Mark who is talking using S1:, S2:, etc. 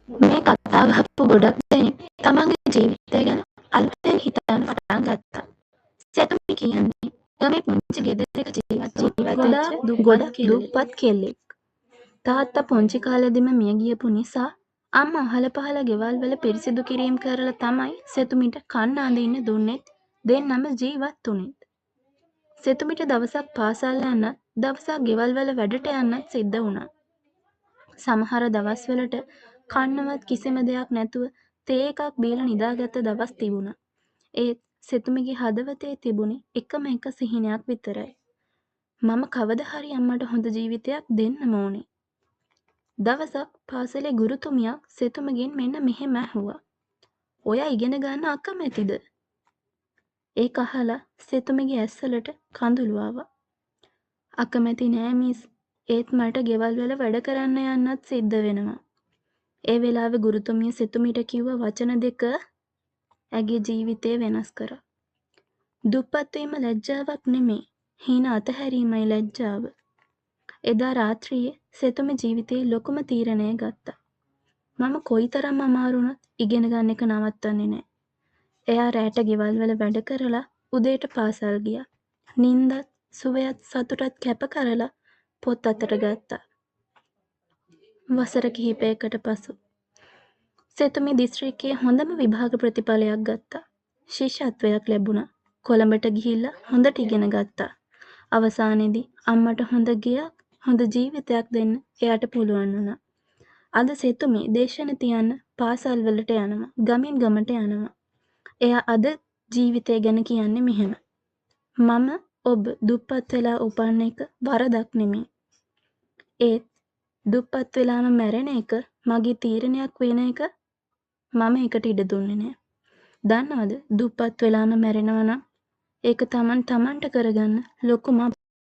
S1: මේ කතාව අහපු ගොඩක් දෙනෙක් තමන්ගේ ජීවිතය ගැන අලුතෙන් හිතන්න පටන් ගත්තා. සෙතුමි කියන්නේ ගමේ පුංචි ගෙදරක ජීවත් වෙච්ච ගොඩක් දුප්පත් කෙල්ලෙක්. තාත්තා පුංචි කාලෙදිම මිය ගියපු නිසා අම්මා අහල පහල ගෙවල් වල පිරිසිදු කිරීම් කරලා තමයි සෙතුමිට කන්න අඳින්න දුන්නෙත් දෙන්නම ජීවත් වුණෙත්. සෙතුමිට දවසක් පාසල් යන්නත් දවසක් ගෙවල් වල වැඩට යන්නත් සිද්ධ වුණා. සමහර දවස්වලට කන්නවත් කිසිම දෙයක් නැතුව තේ එකක් බීලා නිදාගත්ත දවස් තිබුණා. ඒත් සෙතුමිගේ හදවතේ තිබුණේ එකම එක සිහිනයක් විතරයි. මම කවදා හරි අම්මට හොඳ ජීවිතයක් දෙන්නම ඕනේ. දවසක් පාසලේ ගුරුතුමියක් සෙතුමගෙන් මෙන්න මෙහෙම ඇහුවා. ඔයා ඉගෙන ගන්න අකමැතිද? ඒක අහලා සෙතුමගේ ඇස්වලට කඳුළු ආවා. අකමැති නෑ මිස්. ඒත් මට ගෙවල් වල වැඩ කරන්න යන්නත් සිද්ධ වෙනවා. ඒ වෙලාවේ ගුරුතුමිය සෙතුමිට කිව්ව වචන දෙක ඇගේ ජීවිතේ වෙනස් කරා. දුප්පත් වීම ලැජ්ජාවක් නෙමේ. හීන අතහැරීමයි ලැජ්ජාව. එදා රාත්‍රියේ සෙතුම ජීවිතේ ලොකුම තීරණය ගත්තා. මම කොයිතරම් අමාරු වුණත් ඉගෙන ගන්න එක නවත්තන්නේ නෑ. එයා රැට ගෙවල් වල වැඩ කරලා උදේට පාසල් ගියා. නිින්දත් සුවයත් සතුටත් කැප කරලා පොත් අතට ගත්තා. වසර කිහිපයකට පසු සෙතුමි දිස්ත්‍රික්කයේ හොඳම විභාග ප්‍රතිඵලයක් ගත්තා. ශිෂ්‍යත්වයක් ලැබුණා. කොළඹට ගිහිල්ලා හොඳට ඉගෙන ගත්තා. අවසානයේදී අම්මට හොඳ ගෙයක් හොඳ ජීවිතයක් දෙන්න එයාට පුළුවන් වුණා. අද සෙතුමි දේශන තියන්න පාසල් වලට යනවා. ගමින් ගමට යනවා. එයා අද ජීවිතය ගැන කියන්නේ මෙහෙම. මම ඔබ දුප්පත් වෙලා උපන්න එක වරදක් නෙමෙයි. ඒත් දුප්පත් වෙලාම මැරෙන එක මගේ තීරණයක් වෙන එක මම ඒකට ඉඩ දුන්නේ නෑ. දන්නවද දුප්පත් වෙලාම මැරෙනවා නම් ඒක තමන්ට කරගන්න ලොකුම